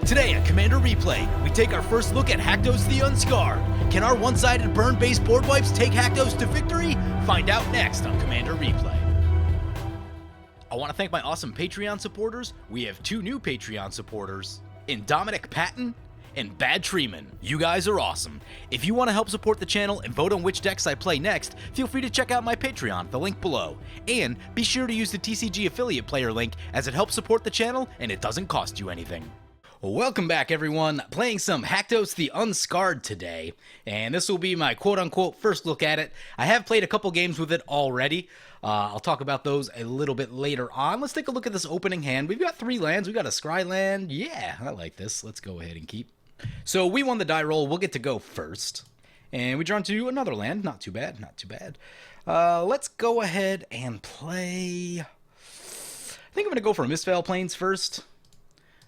Today at Commander Replay, we take our first look at Haktos The Unscarred. Can our one-sided burn-based board wipes take Haktos to victory? Find out next on Commander Replay. I want to thank my awesome Patreon supporters. We have 2 new Patreon supporters, in Dominic Patton and Bad Treeman. You guys are awesome. If you want to help support the channel and vote on which decks I play next, feel free to check out my Patreon, the link below. And be sure to use the TCG affiliate player link, as it helps support the channel and it doesn't cost you anything. Welcome back, everyone. Playing some Haktos The Unscarred today, and this will be my quote-unquote first look at it. I have played a couple games with it already. I'll talk about those a little bit later on. Let's take a look at this opening hand. We've got 3 lands. We've got a Scry land. Yeah, I like this. Let's go ahead and keep. So we won the die roll. We'll get to go first. And we draw into another land. Not too bad, not too bad. Let's go ahead and play. I think I'm going to go for Mistveil Plains first.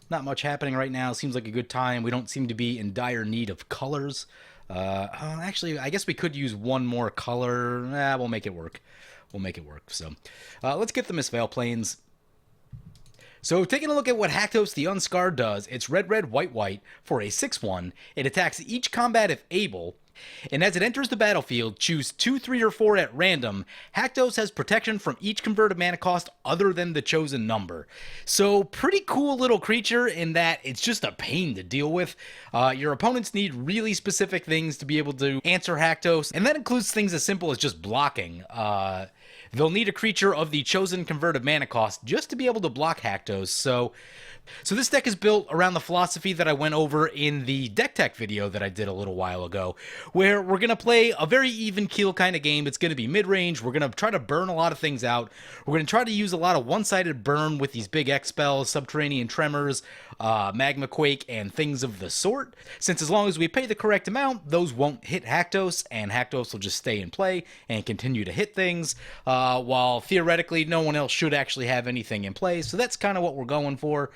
Not much happening right now. Seems like a good time. We don't seem to be in dire need of colors. Actually, I guess we could use one more color. We'll make it work. We'll make it work. So let's get the Mistveil Plains. So taking a look at what Haktos The Unscarred does, it's red, red, white, white for a 6/1. It attacks each combat if able. And as it enters the battlefield, choose 2, 3, or 4 at random. Haktos has protection from each converted mana cost other than the chosen number. So pretty cool little creature in that it's just a pain to deal with. Your opponents need really specific things to be able to answer Haktos, and that includes things as simple as just blocking. They'll need a creature of the chosen converted mana cost just to be able to block Haktos. So this deck is built around the philosophy that I went over in the deck tech video that I did a little while ago, where we're going to play a very even keel kind of game. It's going to be mid-range. We're going to try to burn a lot of things out. We're going to try to use a lot of one-sided burn with these big X spells, Subterranean Tremors, Magma Quake, and things of the sort. Since as long as we pay the correct amount, those won't hit Haktos, and Haktos will just stay in play and continue to hit things, while theoretically no one else should actually have anything in play. So that's kind of what we're going for.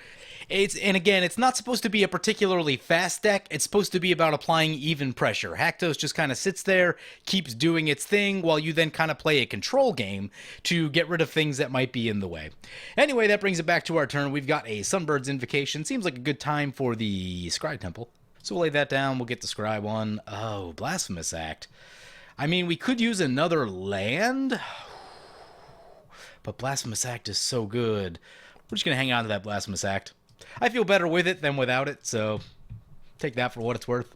And again, it's not supposed to be a particularly fast deck. It's supposed to be about applying even pressure. Haktos just kind of sits there, keeps doing its thing, while you then kind of play a control game to get rid of things that might be in the way. Anyway, that brings it back to our turn. We've got a Sunbird's Invocation. Seems like a good time for the Scry Temple. So we'll lay that down. We'll get the Scry one. Oh, Blasphemous Act. I mean, we could use another land, but Blasphemous Act is so good. We're just going to hang on to that Blasphemous Act. I feel better with it than without it, so take that for what it's worth.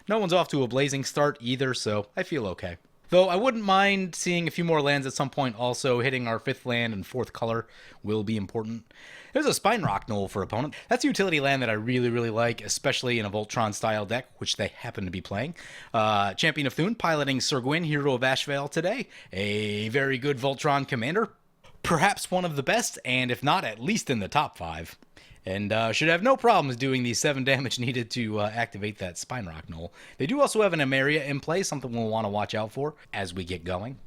No one's off to a blazing start either, so I feel okay. Though I wouldn't mind seeing a few more lands at some point also. Hitting our 5th land and 4th color will be important. There's a Spine Rock Knoll for opponent. That's a utility land that I really, really like, especially in a Voltron-style deck, which they happen to be playing. Champion of Thune, piloting Sir Gwyn, Hero of Ashvale today. A very good Voltron commander. Perhaps one of the best, and if not, at least in the top 5. And should have no problems doing the 7 damage needed to activate that Spine Rock Knoll. They do also have an Emeria in play, something we'll want to watch out for as we get going.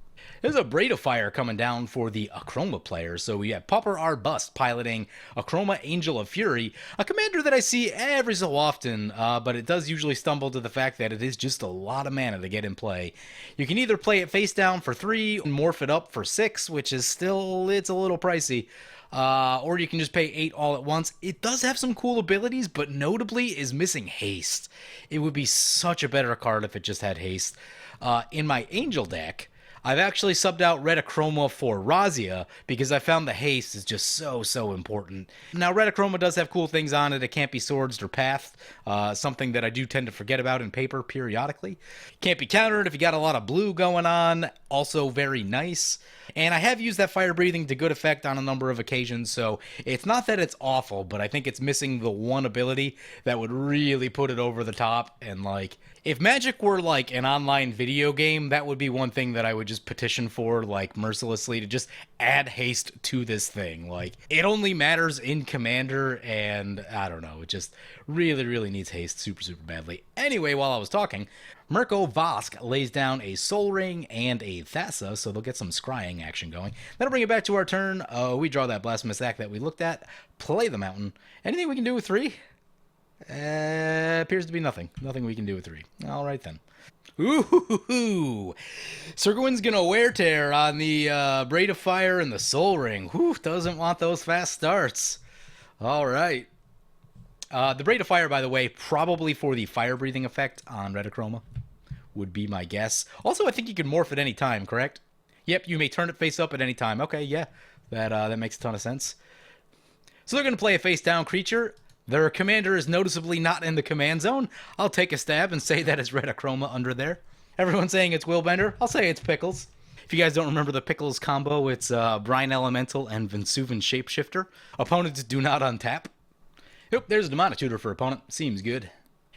There's a Braid of Fire coming down for the Akroma players. So we have Pauper R. Bust piloting Akroma Angel of Fury, a commander that I see every so often, but it does usually stumble to the fact that it is just a lot of mana to get in play. You can either play it face down for 3, morph it up for 6, which is still, it's a little pricey. Or you can just pay 8 all at once. It does have some cool abilities, but notably is missing haste. It would be such a better card if it just had haste. In my Angel deck, I've actually subbed out Red Akroma for Razia because I found the haste is just so important. Now, Red Akroma does have cool things on it. It can't be swords or pathed, something that I do tend to forget about in paper periodically. Can't be countered if you got a lot of blue going on. Also very nice. And I have used that Fire Breathing to good effect on a number of occasions, so it's not that it's awful, but I think it's missing the one ability that would really put it over the top. And like, if Magic were like an online video game, that would be one thing that I would just petition for, like, mercilessly, to just add haste to this thing. Like, it only matters in Commander, and I don't know, it just really needs haste super badly. Anyway, while I was talking, Mirko Vosk lays down a Soul Ring and a Thassa, so they'll get some scrying action going. That'll bring it back to our turn. We draw that Blasphemous Act that we looked at, play the Mountain. Anything we can do with 3? Appears to be nothing. Nothing we can do with 3. All right, then. Ooh, Sir Gwyn's gonna wear tear on the Braid of Fire and the Soul Ring. Whew, doesn't want those fast starts. All right. The Braid of Fire, by the way, probably for the fire-breathing effect on red Akroma, would be my guess. Also, I think you can morph at any time, correct? Yep, you may turn it face up at any time. Okay, yeah, that makes a ton of sense. So they're going to play a face-down creature. Their commander is noticeably not in the command zone. I'll take a stab and say that is red Akroma under there. Everyone's saying it's Willbender. I'll say it's Pickles. If you guys don't remember the Pickles combo, it's Brine Elemental and Vinsuvan Shapeshifter. Opponents do not untap. Yep, there's a Demonic Tutor for opponent. Seems good.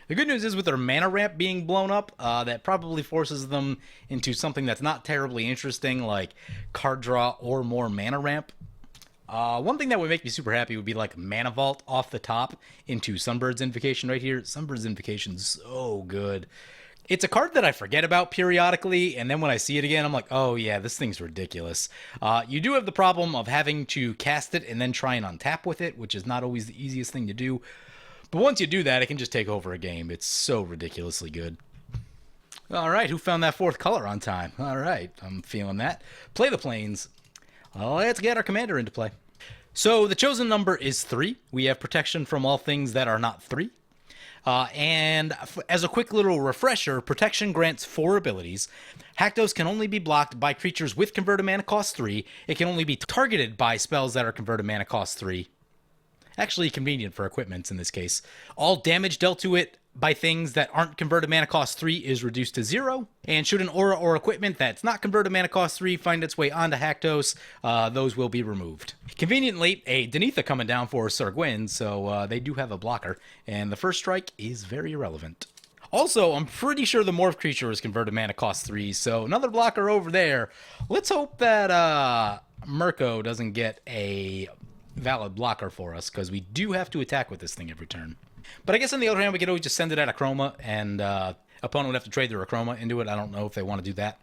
The good news is with their mana ramp being blown up, that probably forces them into something that's not terribly interesting, like card draw or more mana ramp. One thing that would make me super happy would be like Mana Vault off the top into Sunbird's Invocation right here. Sunbird's Invocation's so good. It's a card that I forget about periodically, and then when I see it again, I'm like, oh yeah, this thing's ridiculous. You do have the problem of having to cast it and then try and untap with it, which is not always the easiest thing to do. But once you do that, it can just take over a game. It's so ridiculously good. All right, who found that fourth color on time? All right, I'm feeling that. Play the Plains. Let's get our commander into play. So the chosen number is 3. We have protection from all things that are not 3. And as a quick little refresher, protection grants 4 abilities. Haktos can only be blocked by creatures with converted mana cost 3. It can only be targeted by spells that are converted mana cost 3. Actually convenient for equipments in this case. All damage dealt to it by things that aren't converted mana cost 3 is reduced to 0. And should an aura or equipment that's not converted mana cost 3 find its way onto Haktos, those will be removed. Conveniently, a Denitha coming down for Sir Gwyn, so they do have a blocker. And the first strike is very irrelevant. Also, I'm pretty sure the Morph creature is converted mana cost 3, so another blocker over there. Let's hope that Mirko doesn't get a valid blocker for us, because we do have to attack with this thing every turn. But I guess on the other hand, we could always just send it at Akroma, and opponent would have to trade their Akroma into it. I don't know if they want to do that.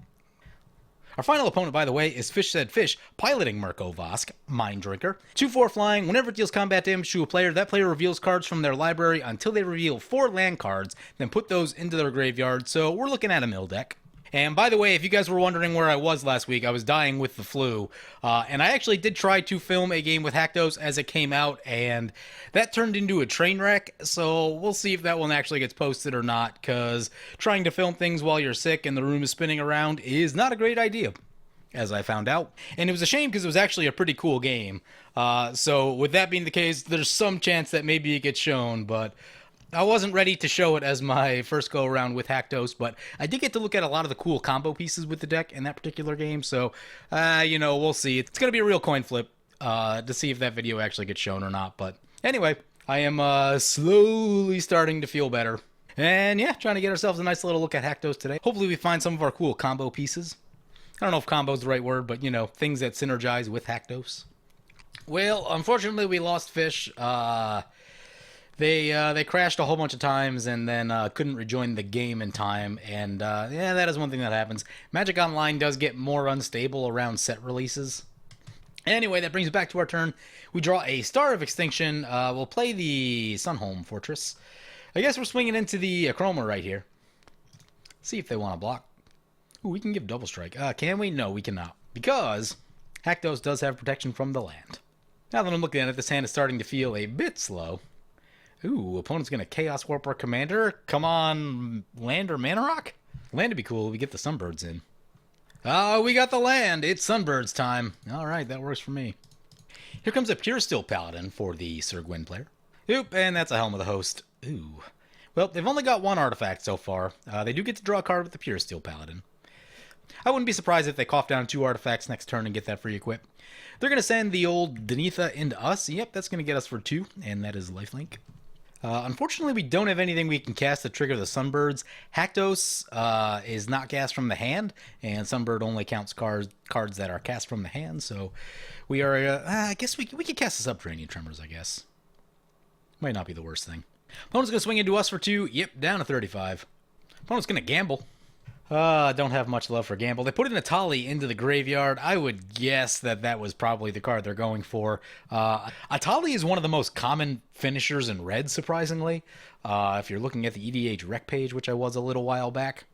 Our final opponent, by the way, is Fish Said Fish, piloting Mirko Vosk, Mind Drinker. 2/4 flying. Whenever it deals combat damage to a player, that player reveals cards from their library until they reveal 4 land cards, then put those into their graveyard. So we're looking at a mill deck. And by the way, if you guys were wondering where I was last week, I was dying with the flu. And I actually did try to film a game with Hakdos as it came out, and that turned into a train wreck. So we'll see if that one actually gets posted or not, because trying to film things while you're sick and the room is spinning around is not a great idea, as I found out. And it was a shame because it was actually a pretty cool game. So with that being the case, there's some chance that maybe it gets shown, but I wasn't ready to show it as my first go-around with Hakdos, but I did get to look at a lot of the cool combo pieces with the deck in that particular game, so, we'll see. It's going to be a real coin flip to see if that video actually gets shown or not, but anyway, I am slowly starting to feel better. And yeah, trying to get ourselves a nice little look at Hakdos today. Hopefully we find some of our cool combo pieces. I don't know if combo is the right word, but, things that synergize with Hakdos. Well, unfortunately, we lost Fish. They crashed a whole bunch of times and then couldn't rejoin the game in time, and yeah, that is one thing that happens. Magic Online does get more unstable around set releases. Anyway, that brings us back to our turn. We draw a Star of Extinction. We'll play the Sunholm Fortress. I guess we're swinging into the Akroma right here. See if they want to block. Ooh, we can give double strike. Can we? No, we cannot, because Hakdos does have protection from the land. Now that I'm looking at it, this hand is starting to feel a bit slow. Ooh, opponent's going to Chaos Warp our commander. Come on, land or mana rock? Land would be cool if we get the Sunbirds in. Oh, we got the land. It's Sunbirds time. All right, that works for me. Here comes a Pure Steel Paladin for the Sir Gwyn player. Oop, and that's a Helm of the Host. Ooh. Well, they've only got 1 artifact so far. They do get to draw a card with the Pure Steel Paladin. I wouldn't be surprised if they cough down 2 artifacts next turn and get that free equip. They're going to send the old Denitha into us. Yep, that's going to get us for 2, and that is lifelink. Unfortunately, we don't have anything we can cast to trigger the Sunbirds. Hakdos is not cast from the hand, and Sunbird only counts cards that are cast from the hand, so we are, I guess we could cast the Subterranean Tremors, I guess. Might not be the worst thing. Opponent's going to swing into us for 2. Yep, down to 35. Opponent's going to gamble. Don't have much love for gamble. They put in a Atali into the graveyard. I would guess that was probably the card they're going for. Atali is one of the most common finishers in red, surprisingly. If you're looking at the EDH rec page, which I was a little while back.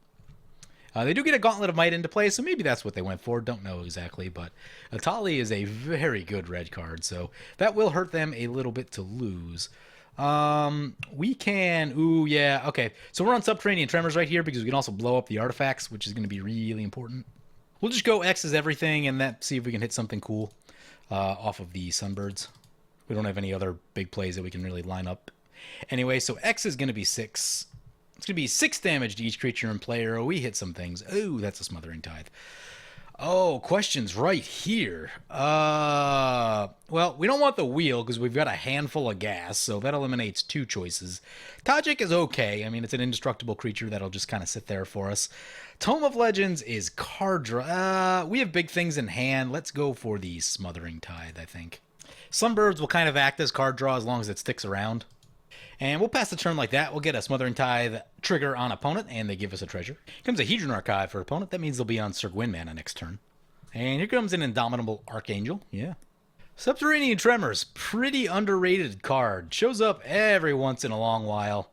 They do get a Gauntlet of Might into play, so maybe that's what they went for. Don't know exactly, but Atali is a very good red card, so that will hurt them a little bit to lose. We can... Ooh, yeah, okay. So we're on Subterranean Tremors right here because we can also blow up the artifacts, which is going to be really important. We'll just go X as everything and see if we can hit something cool off of the Sunbirds. We don't have any other big plays that we can really line up. Anyway, so X is going to be 6. It's going to be 6 damage to each creature and player. We hit some things. Oh, that's a Smothering Tithe. Oh, questions right here. Well, we don't want the wheel because we've got a handful of gas, so that eliminates 2 choices. Tajik is okay. I mean, it's an indestructible creature that'll just kind of sit there for us. Tome of Legends is card draw. We have big things in hand. Let's go for the Smothering Tithe, I think. Sunbirds will kind of act as card draw as long as it sticks around. And we'll pass the turn like that. We'll get a Smothering Tithe trigger on opponent, and they give us a treasure. Here comes a Hedron Archive for opponent. That means they'll be on Sir Gwyn mana next turn. And here comes an Indomitable Archangel. Yeah. Subterranean Tremors. Pretty underrated card. Shows up every once in a long while.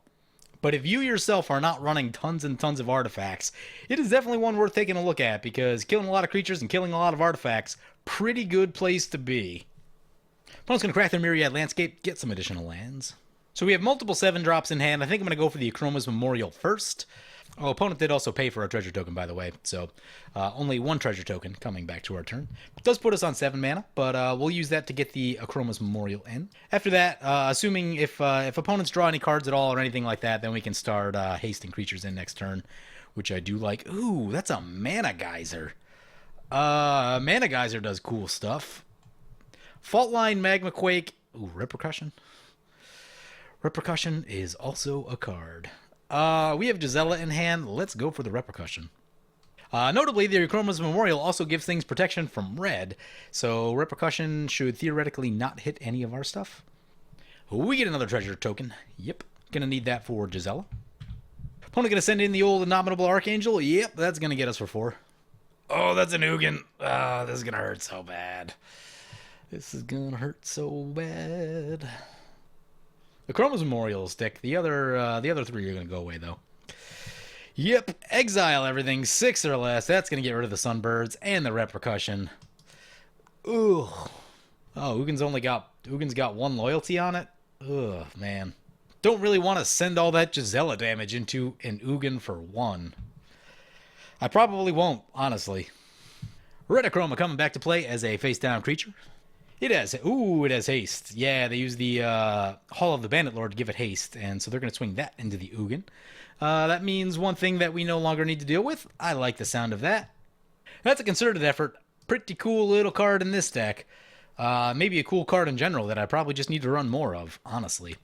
But if you yourself are not running tons and tons of artifacts, it is definitely one worth taking a look at, because killing a lot of creatures and killing a lot of artifacts, pretty good place to be. Opponent's going to crack their Myriad Landscape, get some additional lands. So we have multiple 7-drops in hand. I think I'm going to go for the Akroma's Memorial first. Oh, opponent did also pay for a treasure token, by the way. So only 1 treasure token coming back to our turn. It does put us on 7 mana, but we'll use that to get the Akroma's Memorial in. After that, assuming if opponents draw any cards at all or anything like that, then we can start hasting creatures in next turn, which I do like. Ooh, that's a Mana Geyser. Mana Geyser does cool stuff. Faultline, Magma Quake. Ooh, Repercussion. Repercussion is also a card. We have Gisela in hand. Let's go for the Repercussion. Notably, the Akroma's Memorial also gives things protection from red, so Repercussion should theoretically not hit any of our stuff. We get another treasure token. Yep, gonna need that for Gisela. Opponent gonna send in the old Indomitable Archangel. Yep, that's gonna get us for 4. Oh, that's an Ugin. This is gonna hurt so bad. This is gonna hurt so bad. The Akroma's Memorial stick. The other 3 are going to go away, though. Yep. Exile everything. 6 or less. That's going to get rid of the Sunbirds and the Repercussion. Ooh. Oh, Ugin's got 1 loyalty on it? Ugh, man. Don't really want to send all that Gisela damage into an Ugin for 1. I probably won't, honestly. Red Akroma coming back to play as a face-down creature. It has haste. Yeah, they use the Hall of the Bandit Lord to give it haste, and so they're going to swing that into the Ugin. That means one thing that we no longer need to deal with. I like the sound of that. That's a concerted effort. Pretty cool little card in this deck. Maybe a cool card in general that I probably just need to run more of, honestly.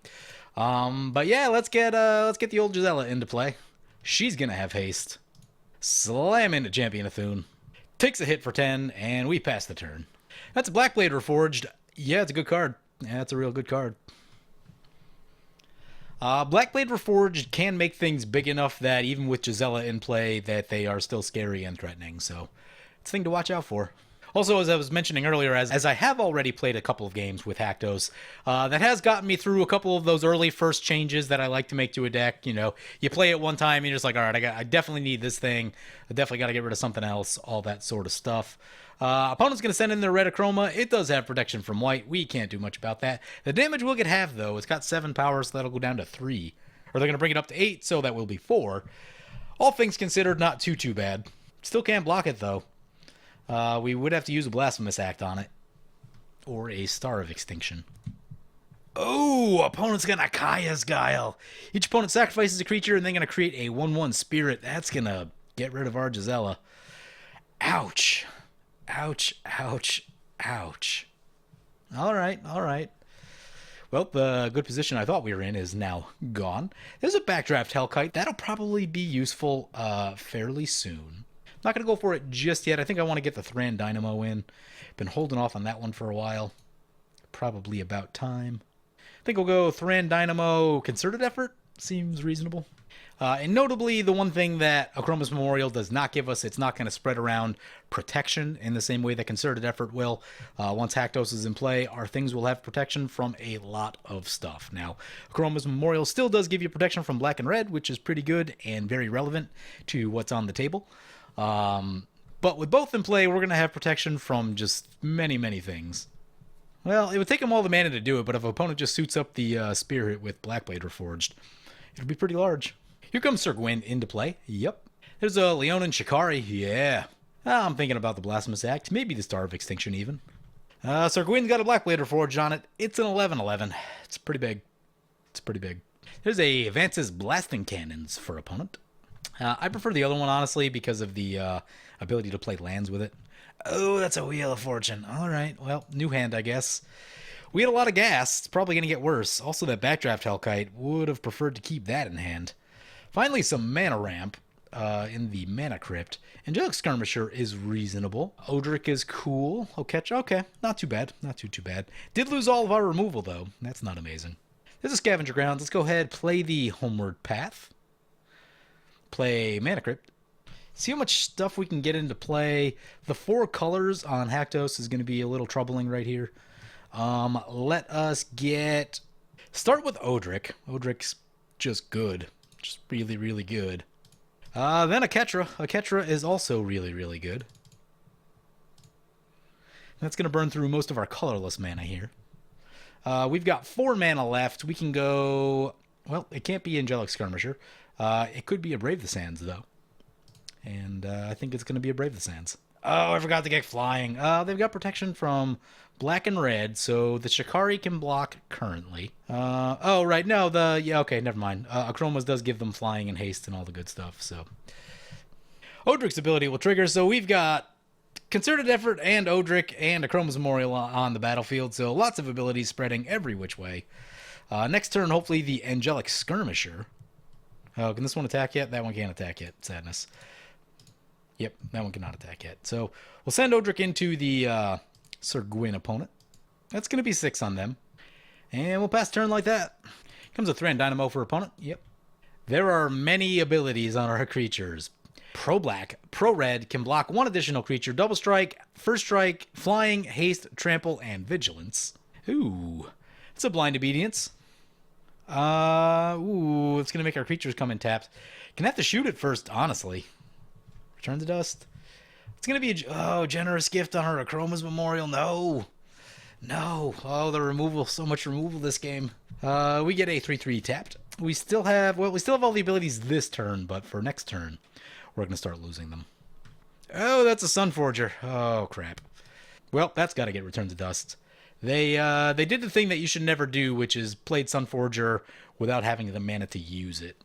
But yeah, let's get the old Gisela into play. She's going to have haste. Slam into Champion of Thune. Takes a hit for 10, and we pass the turn. That's a Blackblade Reforged. Yeah, it's a good card. Yeah, it's a real good card. Blackblade Reforged can make things big enough that even with Gisela in play, that they are still scary and threatening. So it's a thing to watch out for. Also, as I was mentioning earlier, as I have already played a couple of games with Haktos, that has gotten me through a couple of those early first changes that I like to make to a deck. You know, you play it one time, and you're just like, all right, I definitely need this thing. I definitely got to get rid of something else, all that sort of stuff. Opponent's going to send in their red Akroma. It does have protection from white. We can't do much about that. The damage will get half, though. It's got 7 power, so that'll go down to 3. Or they're going to bring it up to 8, so that will be 4. All things considered, not too bad. Still can't block it, though. We would have to use a Blasphemous Act on it. Or a Star of Extinction. Oh, opponent's going to Kaya's Guile. Each opponent sacrifices a creature, and they're going to create a 1/1 Spirit. That's going to get rid of our Gisela. Ouch. Ouch, ouch, ouch. All right. Well, the good position I thought we were in is now gone. There's a Backdraft Hellkite. That'll probably be useful fairly soon. Not going to go for it just yet. I think I want to get the Thran Dynamo in. Been holding off on that one for a while. Probably about time. I think we'll go Thran Dynamo Concerted Effort. Seems reasonable. And notably, the one thing that Akroma's Memorial does not give us, it's not going to spread around protection in the same way that Concerted Effort will. Once Haktos is in play, our things will have protection from a lot of stuff. Now, Akroma's Memorial still does give you protection from black and red, which is pretty good and very relevant to what's on the table. But with both in play, we're going to have protection from just many things. Well, it would take him all the mana to do it, but if an opponent just suits up the Spirit with Blackblade Reforged, it'll be pretty large. Here comes Sir Gwyn into play. Yep. There's a Leonin Shikari. Yeah. I'm thinking about the Blasphemous Act. Maybe the Star of Extinction even. Sir Gwyn's got a Blackblade Reforged on it. It's an 11/11. It's pretty big. It's pretty big. There's a Advances Blasting Cannons for opponent. I prefer the other one, honestly, because of the ability to play lands with it. Oh, that's a Wheel of Fortune. All right. Well, new hand, I guess. We had a lot of gas. It's probably going to get worse. Also, that Backdraft Hellkite would have preferred to keep that in hand. Finally, some mana ramp in the Mana Crypt. Angelic Skirmisher is reasonable. Odric is cool. Okay, not too bad. Not too bad. Did lose all of our removal, though. That's not amazing. There's a Scavenger Grounds. Let's go ahead, play the Homeward Path. Play Mana Crypt. See how much stuff we can get into play. The 4 colors on Haktos is going to be a little troubling right here. Let us start with Odric. Odric's just good. Just really, really good. Then Aketra. Aketra is also really, really good. That's going to burn through most of our colorless mana here. We've got 4 mana left. We can go... Well, it can't be Angelic Skirmisher. It could be a Brave the Sands, though. And I think it's going to be a Brave the Sands. Oh, I forgot to get flying. They've got protection from black and red, so the Shikari can block currently. Oh, right. No, yeah, okay, never mind. Akroma's does give them flying and haste and all the good stuff, so. Odric's ability will trigger, so we've got Concerted Effort and Odric and Akroma's Memorial on the battlefield, so lots of abilities spreading every which way. Next turn, hopefully the Angelic Skirmisher. Oh, can this one attack yet? That one can't attack yet. Sadness. Yep, that one cannot attack yet. So we'll send Odric into the Sir Gwyn opponent. That's going to be 6 on them. And we'll pass turn like that. Comes a Thran Dynamo for opponent. Yep. There are many abilities on our creatures. Pro Black, Pro Red can block 1 additional creature. Double Strike, First Strike, Flying, Haste, Trample, and Vigilance. Ooh. It's a Blind Obedience. It's going to make our creatures come in tapped. Can have to shoot it first, honestly. Return to Dust. It's going to be a Generous Gift on her Akroma's Memorial. No. Oh, the removal. So much removal this game. We get a 3/3 tapped. We still have all the abilities this turn, but for next turn, we're going to start losing them. Oh, that's a Sunforger. Oh, crap. Well, that's got to get returned to Dust. They did the thing that you should never do, which is played Sunforger without having the mana to use it.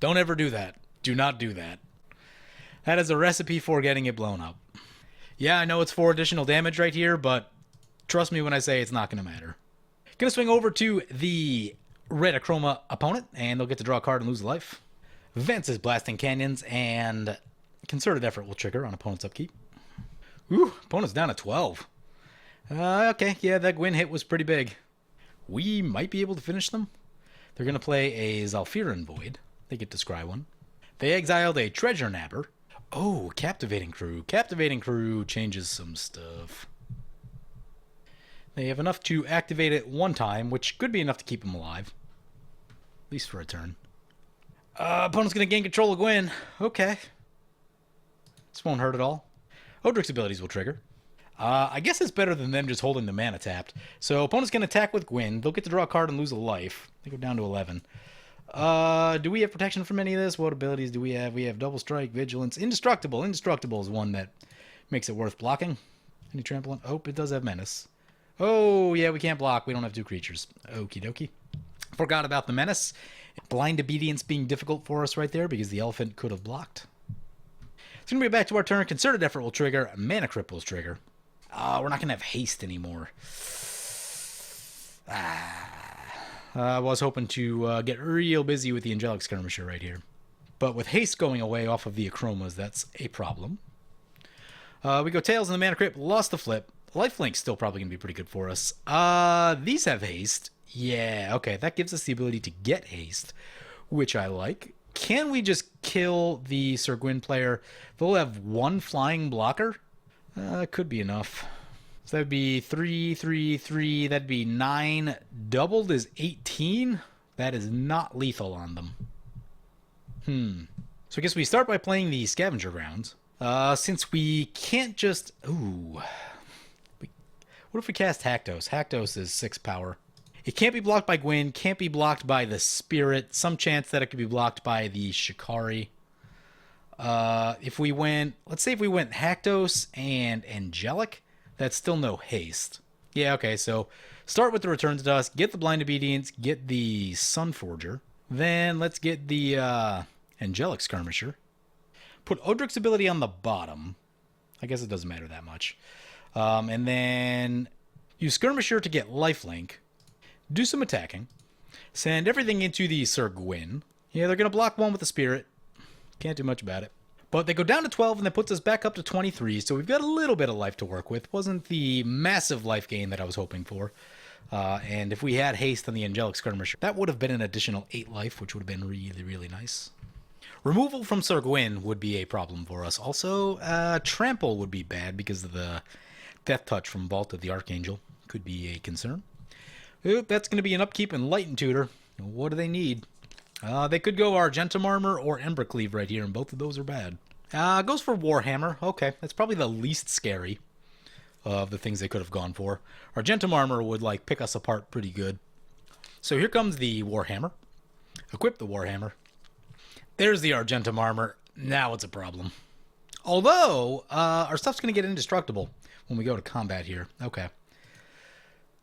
Don't ever do that. Do not do that. That is a recipe for getting it blown up. Yeah, I know it's 4 additional damage right here, but trust me when I say it's not going to matter. Going to swing over to the red Akroma opponent, and they'll get to draw a card and lose a life. Advances Blasting Canyons, and Concerted Effort will trigger on opponent's upkeep. Ooh, opponent's down to 12. Okay, yeah, that Gwyn hit was pretty big. We might be able to finish them. They're going to play a Zalfiran Void. They get to scry one. They exiled a Treasure Nabber. Oh, Captivating Crew. Captivating Crew changes some stuff. They have enough to activate it 1 time, which could be enough to keep them alive. At least for a turn. Opponent's going to gain control of Gwyn. Okay. This won't hurt at all. Odric's abilities will trigger. I guess it's better than them just holding the mana tapped. So opponent's going to attack with Gwyn. They'll get to draw a card and lose a life. They go down to 11. Do we have protection from any of this? What abilities do we have? We have Double Strike, Vigilance, Indestructible. Indestructible is one that makes it worth blocking. Any trample? Oh, it does have Menace. Oh, yeah, we can't block. We don't have 2 creatures. Okie dokie. Forgot about the Menace. Blind Obedience being difficult for us right there because the Elephant could have blocked. It's going to be back to our turn. Concerted Effort will trigger. Mana Crypt will trigger. We're not going to have haste anymore. I was hoping to get real busy with the Angelic Skirmisher right here. But with haste going away off of the Akromas, that's a problem. We go Tails in the Mana Crypt. Lost the flip. Lifelink's still probably going to be pretty good for us. These have haste. Yeah, okay. That gives us the ability to get haste, which I like. Can we just kill the Sir Gwyn player? They'll have 1 flying blocker. Could be enough. So that'd be 3, 3, 3. That'd be 9. Doubled is 18. That is not lethal on them. So I guess we start by playing the Scavenger Grounds. Since we can't just... Ooh. What What if we cast Haktos? Haktos is 6 power. It can't be blocked by Gwyn, can't be blocked by the Spirit. Some chance that it could be blocked by the Shikari. If we went, let's say if we went Haktos and Angelic, that's still no haste. Yeah, okay, so start with the Return to Dusk, get the Blind Obedience, get the Sunforger. Then let's get the Angelic Skirmisher. Put Odric's ability on the bottom. I guess it doesn't matter that much. And then use Skirmisher to get lifelink. Do some attacking. Send everything into the Sir Gwyn. Yeah, they're going to block one with the Spirit. Can't do much about it. But they go down to 12, and that puts us back up to 23, so we've got a little bit of life to work with. Wasn't the massive life gain that I was hoping for. And if we had haste on the Angelic Skirmisher, that would have been an additional 8 life, which would have been really, really nice. Removal from Sir Gwyn would be a problem for us. Also, Trample would be bad because of the Death Touch from Vault of the Archangel. Could be a concern. Oop, that's going to be an upkeep and Lighten Tutor. What do they need? They could go Argentum Armor or Ember Cleave right here, and both of those are bad. Goes for Warhammer. Okay, that's probably the least scary of the things they could have gone for. Argentum Armor would, like, pick us apart pretty good. So here comes the Warhammer. Equip the Warhammer. There's the Argentum Armor. Now it's a problem. Although, our stuff's going to get indestructible when we go to combat here. Okay.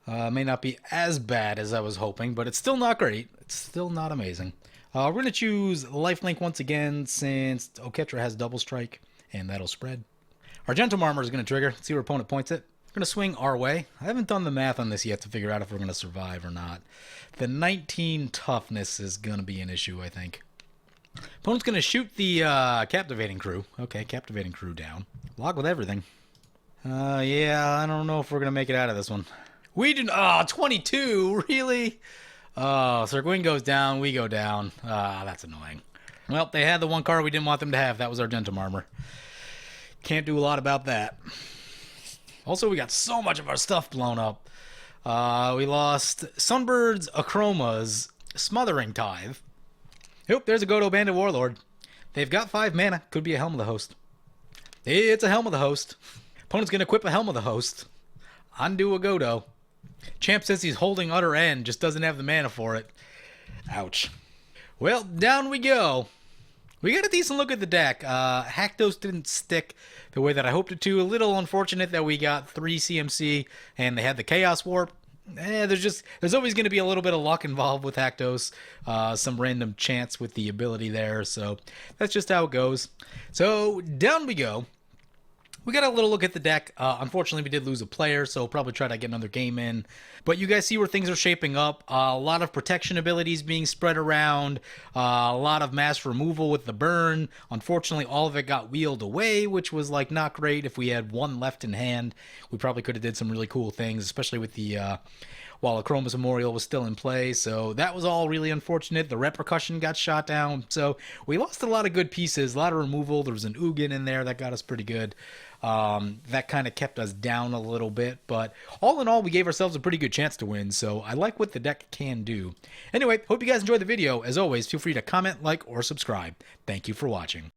May not be as bad as I was hoping, but it's still not great. It's still not amazing. We're going to choose Lifelink once again since Oketra has Double Strike, and that'll spread. Argentum Armor is going to trigger. Let's see where opponent points it. We're going to swing our way. I haven't done the math on this yet to figure out if we're going to survive or not. The 19 toughness is going to be an issue, I think. Opponent's going to shoot the Captivating Crew. Okay, Captivating Crew down. Log with everything. Yeah, I don't know if we're going to make it out of this one. We do. Oh, 22? Really? Oh, Sir Gwyn goes down, we go down. That's annoying. Well, they had the one card we didn't want them to have. That was Argentum Armor. Can't do a lot about that. Also, we got so much of our stuff blown up. We lost Sunbird's Akroma's Smothering Tithe. Oop, there's a Godo Bandit Warlord. They've got 5 mana. Could be a Helm of the Host. It's a Helm of the Host. Opponent's going to equip a Helm of the Host. Undo a Godo. Champ says he's holding Utter End, just doesn't have the mana for it. Ouch. Well, down we go. We got a decent look at the deck. Hakdos didn't stick the way that I hoped it to. A little unfortunate that we got 3 CMC and they had the Chaos Warp. There's always going to be a little bit of luck involved with Hakdos. Some random chance with the ability there. So that's just how it goes. So down we go. We got a little look at the deck. Unfortunately, we did lose a player, so we'll probably try to get another game in. But you guys see where things are shaping up. A lot of protection abilities being spread around. A lot of mass removal with the burn. Unfortunately, all of it got wheeled away, which was like not great. If we had 1 left in hand, we probably could have did some really cool things, especially with the while Akroma's Memorial was still in play. So that was all really unfortunate. The Repercussion got shot down. So we lost a lot of good pieces, a lot of removal. There was an Ugin in there that got us pretty good. That kind of kept us down a little bit, but all in all, we gave ourselves a pretty good chance to win, so I like what the deck can do. Anyway, hope you guys enjoyed the video. As always, feel free to comment, like, or subscribe. Thank you for watching.